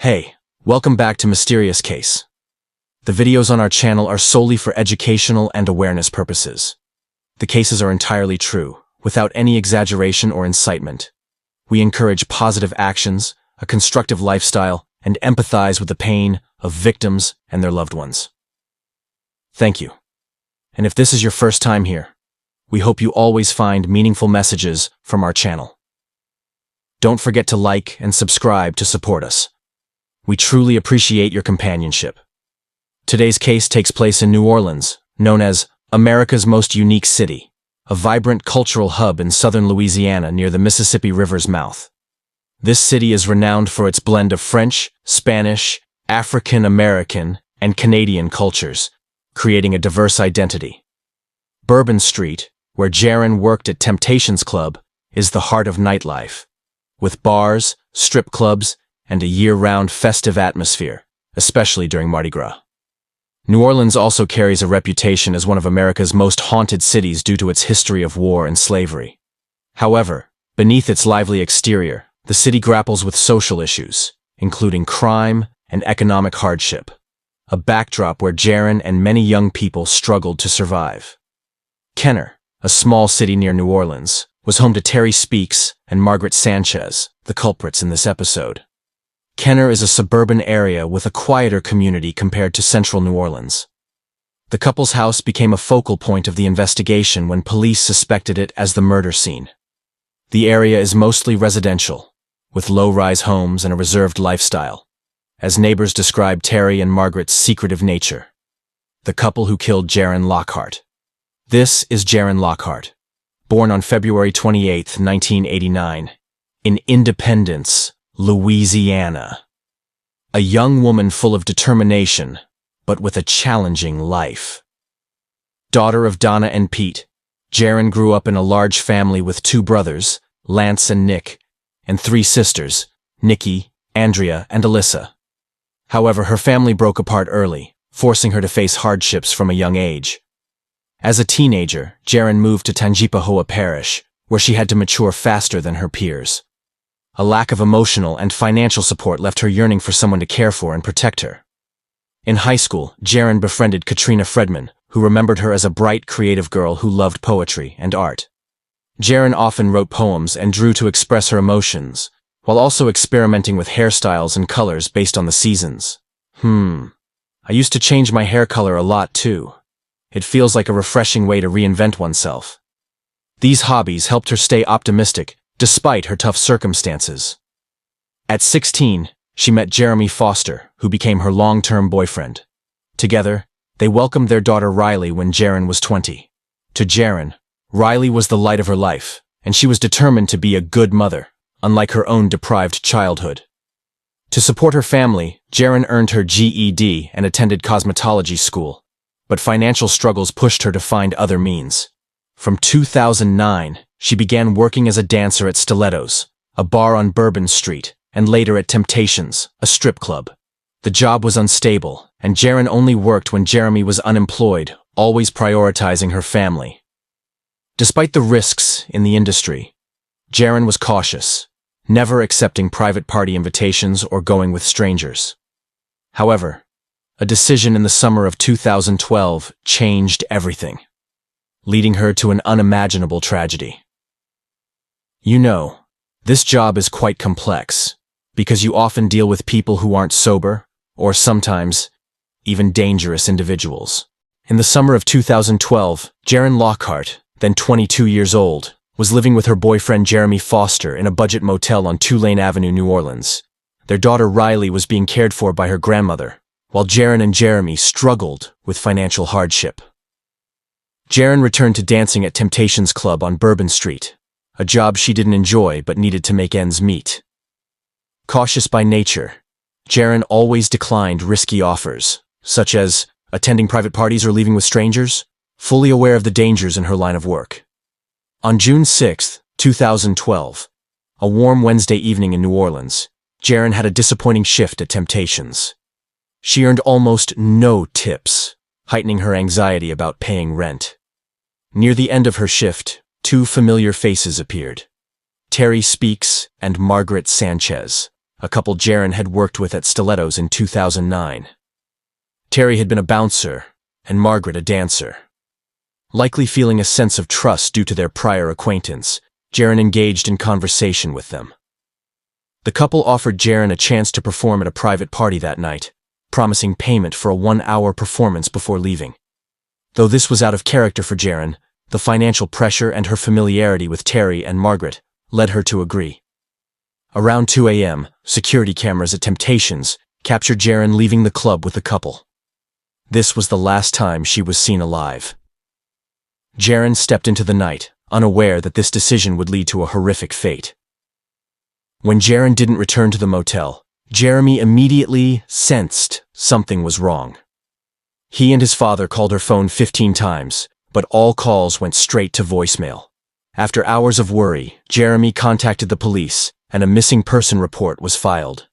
Hey, welcome back to Mysterious Case. The videos on our channel are solely for educational and awareness purposes. The cases are entirely true, without any exaggeration or incitement. We encourage positive actions, a constructive lifestyle, and empathize with the pain of victims and their loved ones. Thank you. And if this is your first time here, we hope you always find meaningful messages from our channel. Don't forget to like and subscribe to support us. We truly appreciate your companionship. Today's case takes place in New Orleans, known as America's most unique city, a vibrant cultural hub in southern Louisiana near the Mississippi River's mouth. This city is renowned for its blend of French, Spanish, African American, and Canadian cultures, creating a diverse identity. Bourbon Street, where Jaron worked at Temptations Club, is the heart of nightlife, with bars, strip clubs, and a year-round festive atmosphere, especially during Mardi Gras. New Orleans also carries a reputation as one of America's most haunted cities due to its history of war and slavery. However, beneath its lively exterior, the city grapples with social issues, including crime and economic hardship, a backdrop where Jaron and many young people struggled to survive. Kenner, a small city near New Orleans, was home to Terry and Margaret Sanchez, the culprits in this episode. Kenner is a suburban area with a quieter community compared to central New Orleans. The couple's house became a focal point of the investigation when police suspected it as the murder scene. The area is mostly residential, with low-rise homes and a reserved lifestyle, as neighbors describe Terry and Margaret's secretive nature. The couple who killed Jaren Lockhart. This is Jaren Lockhart, born on February 28, 1989, in Independence, Louisiana. A young woman full of determination, but with a challenging life. Daughter of Donna and Pete, Jaren grew up in a large family with two brothers, Lance and Nick, and three sisters, Nikki, Andrea, and Alyssa. However, her family broke apart early, forcing her to face hardships from a young age. As a teenager, Jaren moved to Tangipahoa Parish, where she had to mature faster than her peers. A lack of emotional and financial support left her yearning for someone to care for and protect her. In high school, Jaren befriended Katrina Fredman, who remembered her as a bright, creative girl who loved poetry and art. Jaren often wrote poems and drew to express her emotions, while also experimenting with hairstyles and colors based on the seasons. I used to change my hair color a lot too. It feels like a refreshing way to reinvent oneself. These hobbies helped her stay optimistic despite her tough circumstances. At 16, she met Jeremy Foster, who became her long-term boyfriend. Together, they welcomed their daughter Riley when Jaren was 20. To Jaren, Riley was the light of her life, and she was determined to be a good mother, unlike her own deprived childhood. To support her family, Jaren earned her GED and attended cosmetology school, but financial struggles pushed her to find other means. From 2009, she began working as a dancer at Stilettos, a bar on Bourbon Street, and later at Temptations, a strip club. The job was unstable, and Jaren only worked when Jeremy was unemployed, always prioritizing her family. Despite the risks in the industry, Jaren was cautious, never accepting private party invitations or going with strangers. However, a decision in the summer of 2012 changed everything, leading her to an unimaginable tragedy. You know, this job is quite complex, because you often deal with people who aren't sober, or sometimes, even dangerous individuals. In the summer of 2012, Jaren Lockhart, then 22 years old, was living with her boyfriend Jeremy Foster in a budget motel on Tulane Avenue, New Orleans. Their daughter Riley was being cared for by her grandmother, while Jaren and Jeremy struggled with financial hardship. Jaren returned to dancing at Temptations Club on Bourbon Street, a job she didn't enjoy but needed to make ends meet. Cautious by nature, Jaren always declined risky offers, such as attending private parties or leaving with strangers, fully aware of the dangers in her line of work. On June 6, 2012, a warm Wednesday evening in New Orleans, Jaren had a disappointing shift at Temptations. She earned almost no tips, heightening her anxiety about paying rent. Near the end of her shift, two familiar faces appeared. Terry and Margaret Sanchez, a couple Jaron had worked with at Stilettos in 2009. Terry had been a bouncer, and Margaret a dancer. Likely feeling a sense of trust due to their prior acquaintance, Jaron engaged in conversation with them. The couple offered Jaron a chance to perform at a private party that night, promising payment for a 1-hour performance before leaving. Though this was out of character for Jaron, the financial pressure and her familiarity with Terry and Margaret led her to agree. Around 2 a.m., security cameras at Temptations captured Jaron leaving the club with the couple. This was the last time she was seen alive. Jaron stepped into the night, unaware that this decision would lead to a horrific fate. When Jaron didn't return to the motel, Jeremy immediately sensed something was wrong. He and his father called her phone 15 times, but all calls went straight to voicemail. After hours of worry, Jeremy contacted the police, and a missing person report was filed.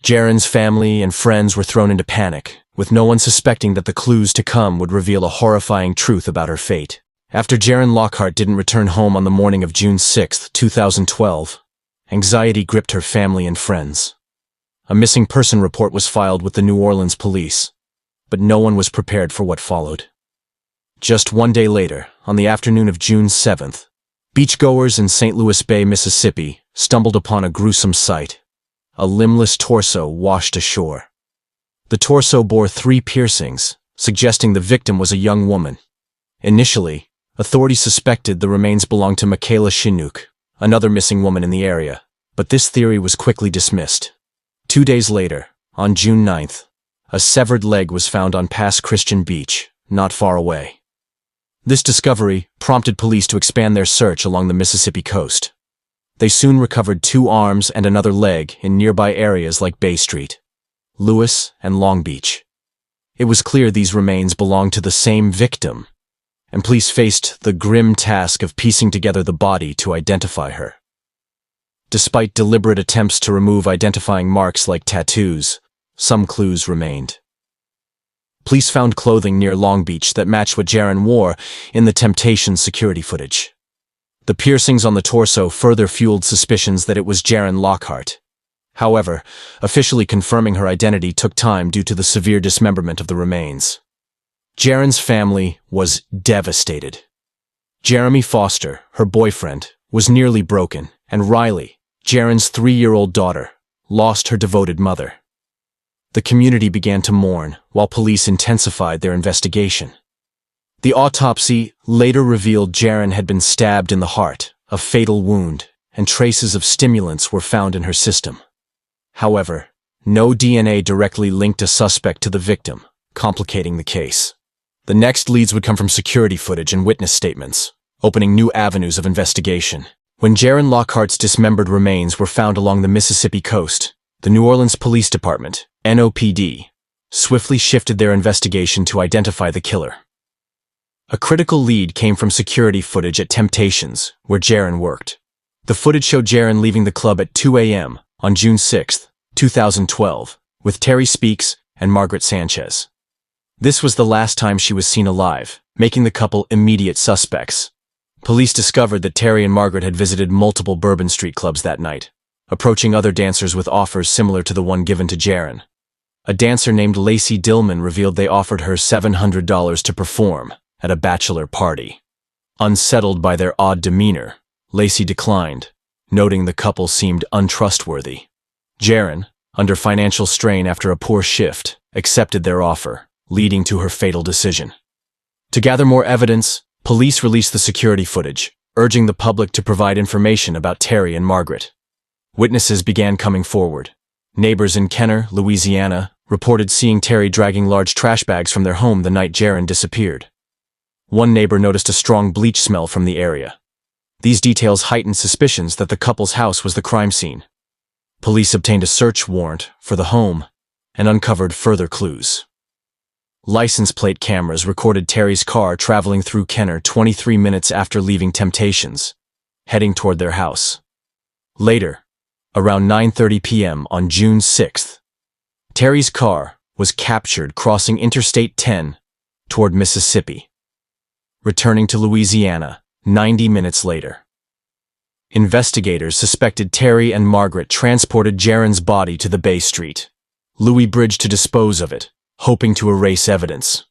Jaron's family and friends were thrown into panic, with no one suspecting that the clues to come would reveal a horrifying truth about her fate. After Jaren Lockhart didn't return home on the morning of June 6, 2012, anxiety gripped her family and friends. A missing person report was filed with the New Orleans police, but no one was prepared for what followed. Just one day later, on the afternoon of June 7th, beachgoers in St. Louis Bay, Mississippi, stumbled upon a gruesome sight. A limbless torso washed ashore. The torso bore 3 piercings, suggesting the victim was a young woman. Initially, authorities suspected the remains belonged to Michaela Chinook, another missing woman in the area, but this theory was quickly dismissed. 2 days later, on June 9th, a severed leg was found on Pass Christian Beach, not far away. This discovery prompted police to expand their search along the Mississippi coast. They soon recovered 2 arms and another leg in nearby areas like Bay Street, Lewis, and Long Beach. It was clear these remains belonged to the same victim, and police faced the grim task of piecing together the body to identify her. Despite deliberate attempts to remove identifying marks like tattoos, some clues remained. Police found clothing near Long Beach that matched what Jaron wore in the Temptations security footage. The piercings on the torso further fueled suspicions that it was Jaren Lockhart. However, officially confirming her identity took time due to the severe dismemberment of the remains. Jaron's family was devastated. Jeremy Foster, her boyfriend, was nearly broken, and Riley, Jaron's 3-year-old daughter, lost her devoted mother. The community began to mourn, while police intensified their investigation. The autopsy later revealed Jaron had been stabbed in the heart, a fatal wound, and traces of stimulants were found in her system. However, no DNA directly linked a suspect to the victim, complicating the case. The next leads would come from security footage and witness statements, opening new avenues of investigation. When Jaren Lockhart's dismembered remains were found along the Mississippi coast, the New Orleans Police Department, NOPD, swiftly shifted their investigation to identify the killer. A critical lead came from security footage at Temptations, where Jaron worked. The footage showed Jaron leaving the club at 2 a.m. on June 6, 2012, with Terry Speaks and Margaret Sanchez. This was the last time she was seen alive, making the couple immediate suspects. Police discovered that Terry and Margaret had visited multiple Bourbon Street clubs that night, approaching other dancers with offers similar to the one given to Jaron. A dancer named Lacey Dillman revealed they offered her $700 to perform at a bachelor party. Unsettled by their odd demeanor, Lacey declined, noting the couple seemed untrustworthy. Jaron, under financial strain after a poor shift, accepted their offer, leading to her fatal decision. To gather more evidence, police released the security footage, urging the public to provide information about Terry and Margaret. Witnesses began coming forward. Neighbors in Kenner, Louisiana, reported seeing Terry dragging large trash bags from their home the night Jaron disappeared. One neighbor noticed a strong bleach smell from the area. These details heightened suspicions that the couple's house was the crime scene. Police obtained a search warrant for the home and uncovered further clues. License plate cameras recorded Terry's car traveling through Kenner 23 minutes after leaving Temptations, heading toward their house. Later, around 9:30 p.m. on June 6th, Terry's car was captured crossing Interstate 10 toward Mississippi, returning to Louisiana 90 minutes later. Investigators suspected Terry and Margaret transported Jaron's body to the Bay Street, Louis Bridge to dispose of it, hoping to erase evidence.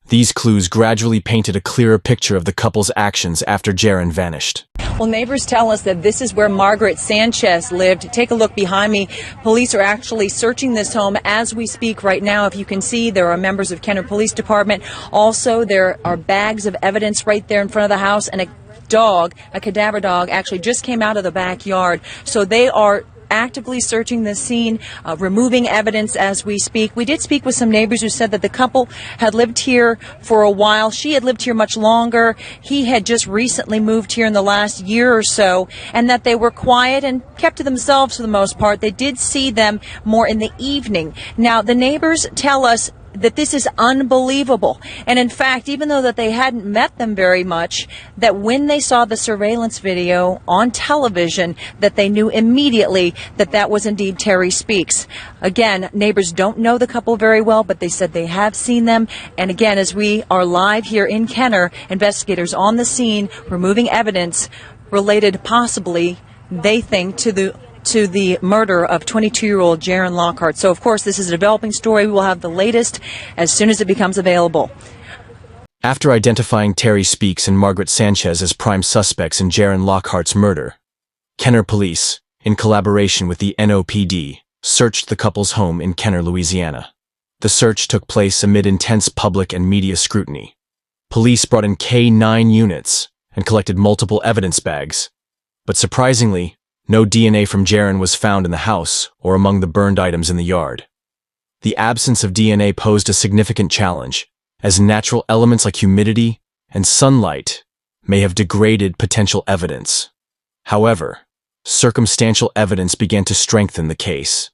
These clues gradually painted a clearer picture of the couple's actions after Jaron vanished. Well, neighbors tell us that this is where Margaret Sanchez lived. Take a look behind me. Police are actually searching this home as we speak right now. If you can see, there are members of Kenner Police Department. Also, there are bags of evidence right there in front of the house, and a dog, a cadaver dog, actually just came out of the backyard. So they are actively searching the scene, removing evidence as we speak. We did speak with some neighbors who said that the couple had lived here for a while. She had lived here much longer. He had just recently moved here in the last year or so, and that they were quiet and kept to themselves for the most part. They did see them more in the evening. Now, the neighbors tell us that this is unbelievable. And in fact, even though that they hadn't met them very much, that when they saw the surveillance video on television, that they knew immediately that that was indeed Terry Speaks. Again, neighbors don't know the couple very well, but they said they have seen them. And again, as we are live here in Kenner, investigators on the scene removing evidence related possibly, they think, to the murder of 22-year-old Jaren Lockhart. So, of course, this is a developing story. We will have the latest as soon as it becomes available. After identifying Terry Speaks and Margaret Sanchez as prime suspects in Jaren Lockhart's murder, Kenner Police, in collaboration with the NOPD, searched the couple's home in Kenner, Louisiana. The search took place amid intense public and media scrutiny. Police brought in K-9 units and collected multiple evidence bags, but surprisingly, no DNA from Jaron was found in the house or among the burned items in the yard. The absence of DNA posed a significant challenge, as natural elements like humidity and sunlight may have degraded potential evidence. However, circumstantial evidence began to strengthen the case.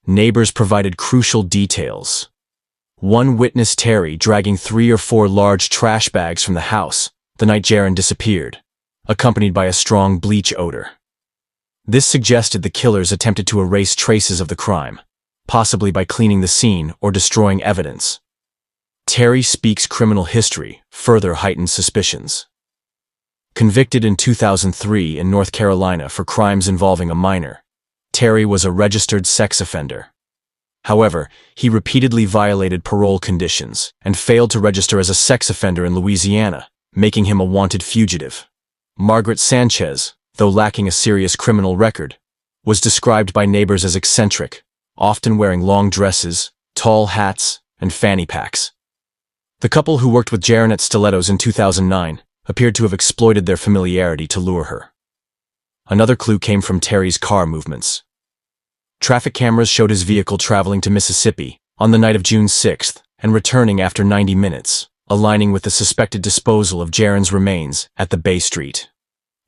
Neighbors provided crucial details. One witnessed Terry dragging 3 or 4 large trash bags from the house the night Jaron disappeared, accompanied by a strong bleach odor. This suggested the killers attempted to erase traces of the crime, possibly by cleaning the scene or destroying evidence. Terry Speaks' criminal history further heightened suspicions. Convicted in 2003 in North Carolina for crimes involving a minor, Terry was a registered sex offender. However, he repeatedly violated parole conditions and failed to register as a sex offender in Louisiana, making him a wanted fugitive. Margaret Sanchez, though lacking a serious criminal record, was described by neighbors as eccentric, often wearing long dresses, tall hats, and fanny packs. The couple who worked with Jaron at Stilettos in 2009 appeared to have exploited their familiarity to lure her. Another clue came from Terry's car movements. Traffic cameras showed his vehicle traveling to Mississippi on the night of June 6th and returning after 90 minutes, aligning with the suspected disposal of Jaron's remains at the Bay Street,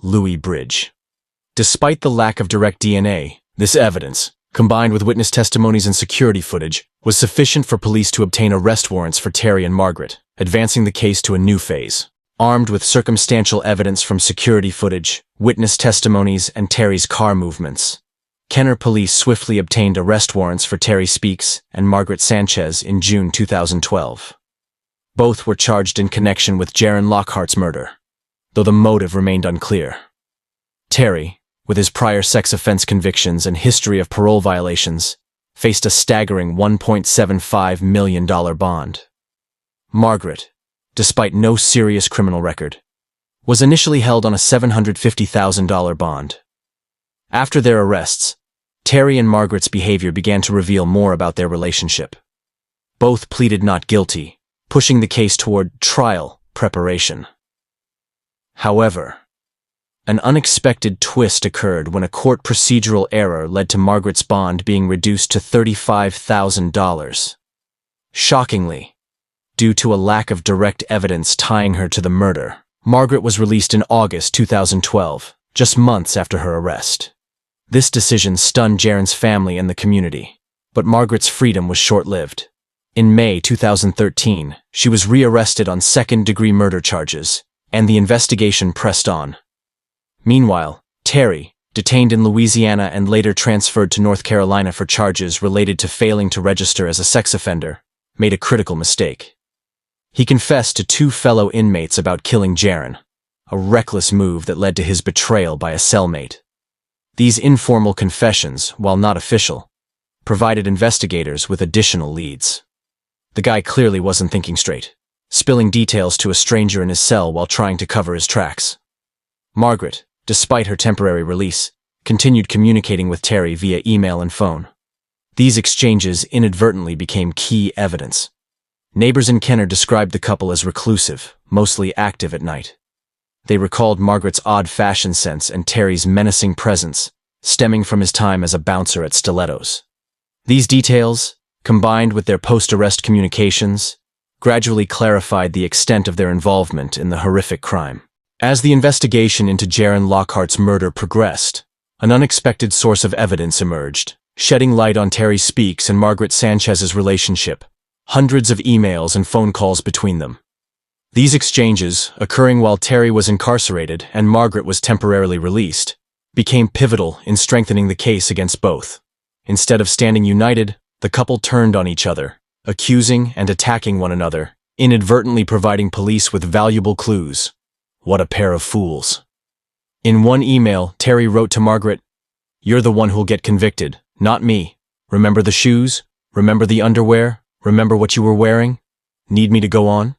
Louis Bridge. Despite the lack of direct DNA, this evidence, combined with witness testimonies and security footage, was sufficient for police to obtain arrest warrants for Terry and Margaret, advancing the case to a new phase. Armed with circumstantial evidence from security footage, witness testimonies, and Terry's car movements, Kenner Police swiftly obtained arrest warrants for Terry Speaks and Margaret Sanchez in June 2012. Both were charged in connection with Jaren Lockhart's murder, though the motive remained unclear. Terry, with his prior sex offense convictions and history of parole violations, faced a staggering $1.75 million bond. Margaret, despite no serious criminal record, was initially held on a $750,000 bond. After their arrests, Terry and Margaret's behavior began to reveal more about their relationship. Both pleaded not guilty, pushing the case toward trial preparation. However, an unexpected twist occurred when a court procedural error led to Margaret's bond being reduced to $35,000. Shockingly, due to a lack of direct evidence tying her to the murder, Margaret was released in August 2012, just months after her arrest. This decision stunned Jaron's family and the community, but Margaret's freedom was short-lived. In May 2013, she was rearrested on second-degree murder charges, and the investigation pressed on. Meanwhile, Terry, detained in Louisiana and later transferred to North Carolina for charges related to failing to register as a sex offender, made a critical mistake. He confessed to 2 fellow inmates about killing Jaron, a reckless move that led to his betrayal by a cellmate. These informal confessions, while not official, provided investigators with additional leads. The guy clearly wasn't thinking straight, spilling details to a stranger in his cell while trying to cover his tracks. Margaret, despite her temporary release, continued communicating with Terry via email and phone. These exchanges inadvertently became key evidence. Neighbors in Kenner described the couple as reclusive, mostly active at night. They recalled Margaret's odd fashion sense and Terry's menacing presence, stemming from his time as a bouncer at Stilettos. These details, combined with their post-arrest communications, gradually clarified the extent of their involvement in the horrific crime. As the investigation into Jaren Lockhart's murder progressed, an unexpected source of evidence emerged, shedding light on Terry Speaks and Margaret Sanchez's relationship, hundreds of emails and phone calls between them. These exchanges, occurring while Terry was incarcerated and Margaret was temporarily released, became pivotal in strengthening the case against both. Instead of standing united, the couple turned on each other, accusing and attacking one another, inadvertently providing police with valuable clues. What a pair of fools. In one email, Terry wrote to Margaret, "You're the one who'll get convicted, not me. Remember the shoes? Remember the underwear? Remember what you were wearing? Need me to go on?"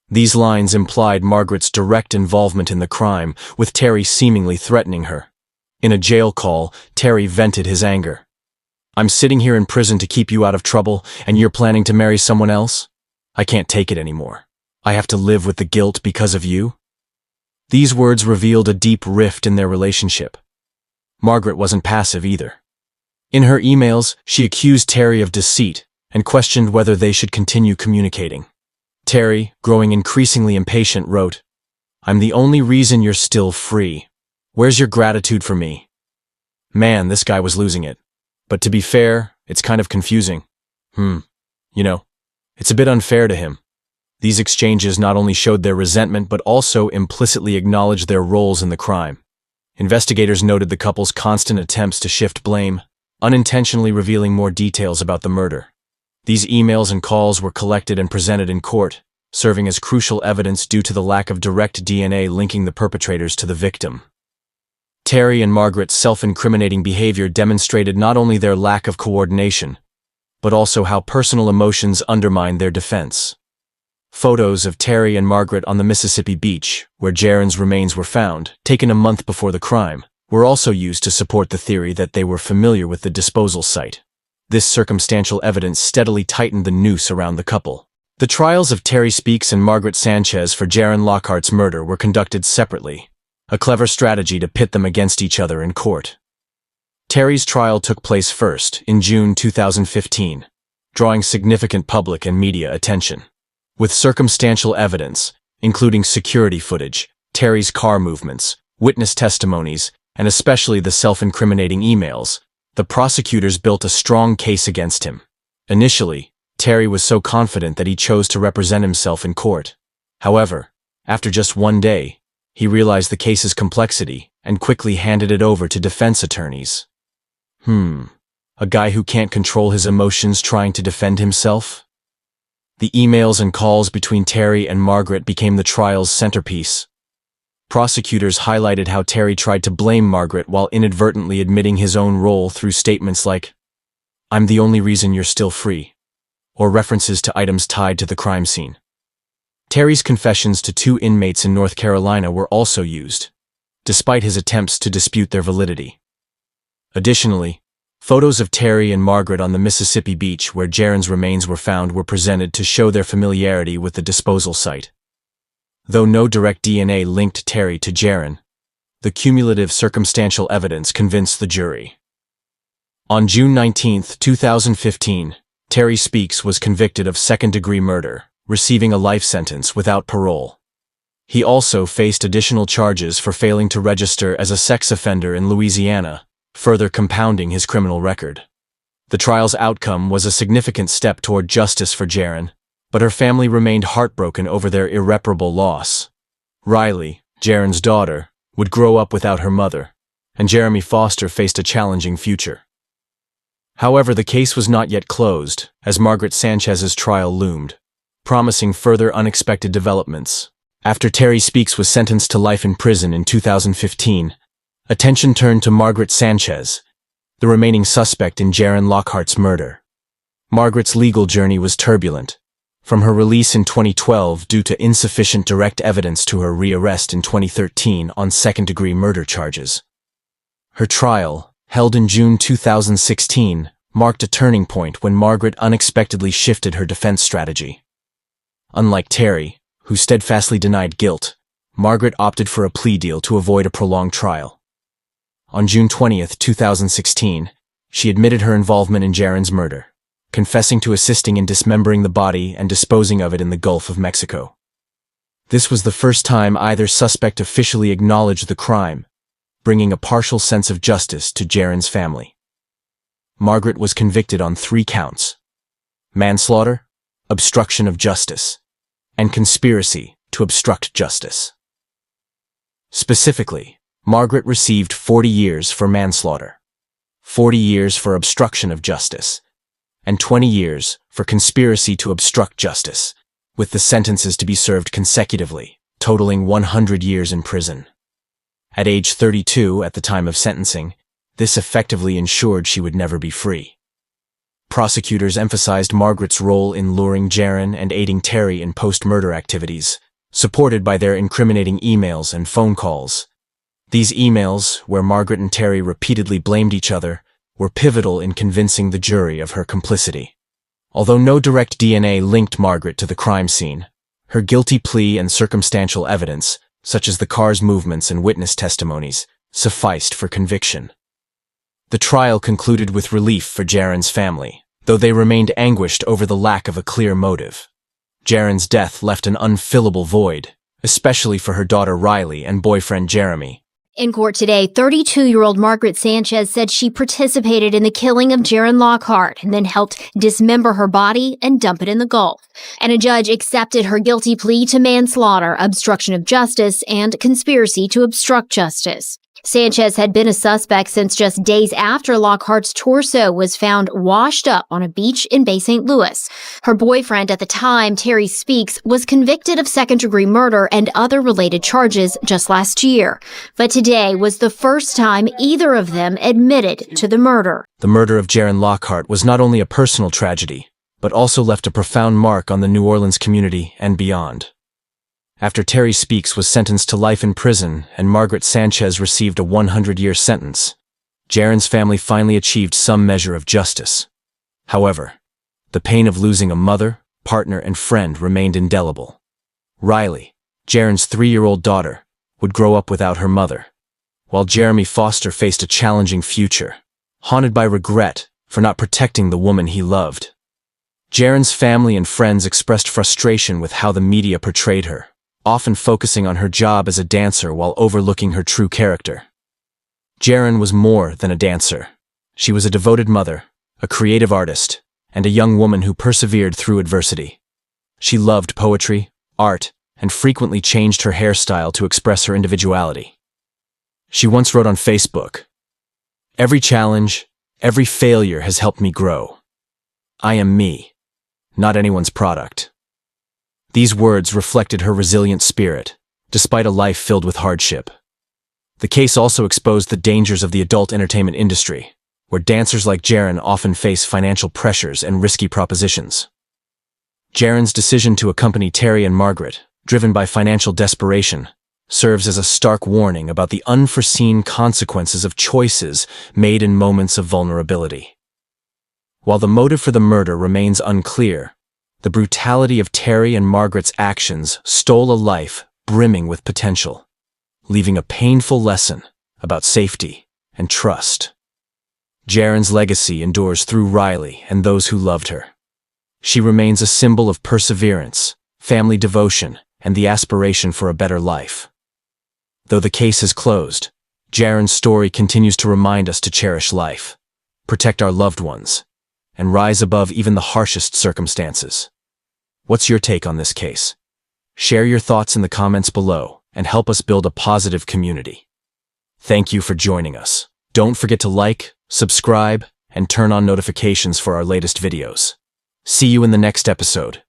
These lines implied Margaret's direct involvement in the crime, with Terry seemingly threatening her. In a jail call, Terry vented his anger. "I'm sitting here in prison to keep you out of trouble, and you're planning to marry someone else? I can't take it anymore. I have to live with the guilt because of you?" These words revealed a deep rift in their relationship. Margaret wasn't passive either. In her emails, she accused Terry of deceit and questioned whether they should continue communicating. Terry, growing increasingly impatient, wrote, "I'm the only reason you're still free. Where's your gratitude for me?" Man, this guy was losing it. But to be fair, it's kind of confusing. It's a bit unfair to him. These exchanges not only showed their resentment but also implicitly acknowledged their roles in the crime. Investigators noted the couple's constant attempts to shift blame, unintentionally revealing more details about the murder. These emails and calls were collected and presented in court, serving as crucial evidence due to the lack of direct DNA linking the perpetrators to the victim. Terry and Margaret's self-incriminating behavior demonstrated not only their lack of coordination, but also how personal emotions undermined their defense. Photos of Terry and Margaret on the Mississippi beach, where Jaron's remains were found, taken a month before the crime, were also used to support the theory that they were familiar with the disposal site. This circumstantial evidence steadily tightened the noose around the couple. The trials of Terry Speaks and Margaret Sanchez for Jaren Lockhart's murder were conducted separately, a clever strategy to pit them against each other in court. Terry's trial took place first, in June 2015, drawing significant public and media attention. With circumstantial evidence, including security footage, Terry's car movements, witness testimonies, and especially the self-incriminating emails, the prosecutors built a strong case against him. Initially, Terry was so confident that he chose to represent himself in court. However, after just one day, he realized the case's complexity and quickly handed it over to defense attorneys. A guy who can't control his emotions trying to defend himself? The emails and calls between Terry and Margaret became the trial's centerpiece. Prosecutors highlighted how Terry tried to blame Margaret while inadvertently admitting his own role through statements like, "I'm the only reason you're still free," or references to items tied to the crime scene. Terry's confessions to 2 inmates in North Carolina were also used, despite his attempts to dispute their validity. Additionally, photos of Terry and Margaret on the Mississippi beach where Jaron's remains were found were presented to show their familiarity with the disposal site. Though no direct DNA linked Terry to Jaron, the cumulative circumstantial evidence convinced the jury. On June 19, 2015, Terry Speaks was convicted of second-degree murder, receiving a life sentence without parole. He also faced additional charges for failing to register as a sex offender in Louisiana, further compounding his criminal record. The trial's outcome was a significant step toward justice for Jaron, but her family remained heartbroken over their irreparable loss. Riley, Jaron's daughter, would grow up without her mother, and Jeremy Foster faced a challenging future. However, the case was not yet closed, as Margaret Sanchez's trial loomed, promising further unexpected developments. After Terry Speaks was sentenced to life in prison in 2015, Attention turned to Margaret Sanchez, the remaining suspect in Jaren Lockhart's murder. Margaret's legal journey was turbulent, from her release in 2012 due to insufficient direct evidence to her rearrest in 2013 on second-degree murder charges. Her trial, held in June 2016, marked a turning point when Margaret unexpectedly shifted her defense strategy. Unlike Terry, who steadfastly denied guilt, Margaret opted for a plea deal to avoid a prolonged trial. On June 20, 2016, she admitted her involvement in Jaren's murder, confessing to assisting in dismembering the body and disposing of it in the Gulf of Mexico. This was the first time either suspect officially acknowledged the crime, bringing a partial sense of justice to Jaren's family. Margaret was convicted on 3 counts: manslaughter, obstruction of justice, and conspiracy to obstruct justice. Specifically, Margaret received 40 years for manslaughter, 40 years for obstruction of justice, and 20 years for conspiracy to obstruct justice, with the sentences to be served consecutively, totaling 100 years in prison. At age 32 at the time of sentencing, this effectively ensured she would never be free. Prosecutors emphasized Margaret's role in luring Jaren and aiding Terry in post-murder activities, supported by their incriminating emails and phone calls. These emails, where Margaret and Terry repeatedly blamed each other, were pivotal in convincing the jury of her complicity. Although no direct DNA linked Margaret to the crime scene, her guilty plea and circumstantial evidence, such as the car's movements and witness testimonies, sufficed for conviction. The trial concluded with relief for Jaren's family, though they remained anguished over the lack of a clear motive. Jaren's death left an unfillable void, especially for her daughter Riley and boyfriend Jeremy. In court today, 32-year-old Margaret Sanchez said she participated in the killing of Jaren Lockhart and then helped dismember her body and dump it in the Gulf. And a judge accepted her guilty plea to manslaughter, obstruction of justice, and conspiracy to obstruct justice. Sanchez had been a suspect since just days after Lockhart's torso was found washed up on a beach in Bay St. Louis. Her boyfriend at the time, Terry Speaks, was convicted of second-degree murder and other related charges just last year. But today was the first time either of them admitted to the murder. The murder of Jaren Lockhart was not only a personal tragedy, but also left a profound mark on the New Orleans community and beyond. After Terry Speaks was sentenced to life in prison and Margaret Sanchez received a 100-year sentence, Jaren's family finally achieved some measure of justice. However, the pain of losing a mother, partner, and friend remained indelible. Riley, Jaren's 3-year-old daughter, would grow up without her mother, while Jeremy Foster faced a challenging future, haunted by regret for not protecting the woman he loved. Jaren's family and friends expressed frustration with how the media portrayed her, often focusing on her job as a dancer while overlooking her true character. Jaren was more than a dancer. She was a devoted mother, a creative artist, and a young woman who persevered through adversity. She loved poetry, art, and frequently changed her hairstyle to express her individuality. She once wrote on Facebook, "Every challenge, every failure has helped me grow. I am me, not anyone's product." These words reflected her resilient spirit, despite a life filled with hardship. The case also exposed the dangers of the adult entertainment industry, where dancers like Jaren often face financial pressures and risky propositions. Jaren's decision to accompany Terry and Margaret, driven by financial desperation, serves as a stark warning about the unforeseen consequences of choices made in moments of vulnerability. While the motive for the murder remains unclear, the brutality of Terry and Margaret's actions stole a life brimming with potential, leaving a painful lesson about safety and trust. Jaren's legacy endures through Riley and those who loved her. She remains a symbol of perseverance, family devotion, and the aspiration for a better life. Though the case is closed, Jaren's story continues to remind us to cherish life, protect our loved ones, and rise above even the harshest circumstances. What's your take on this case? Share your thoughts in the comments below and help us build a positive community. Thank you for joining us. Don't forget to like, subscribe, and turn on notifications for our latest videos. See you in the next episode.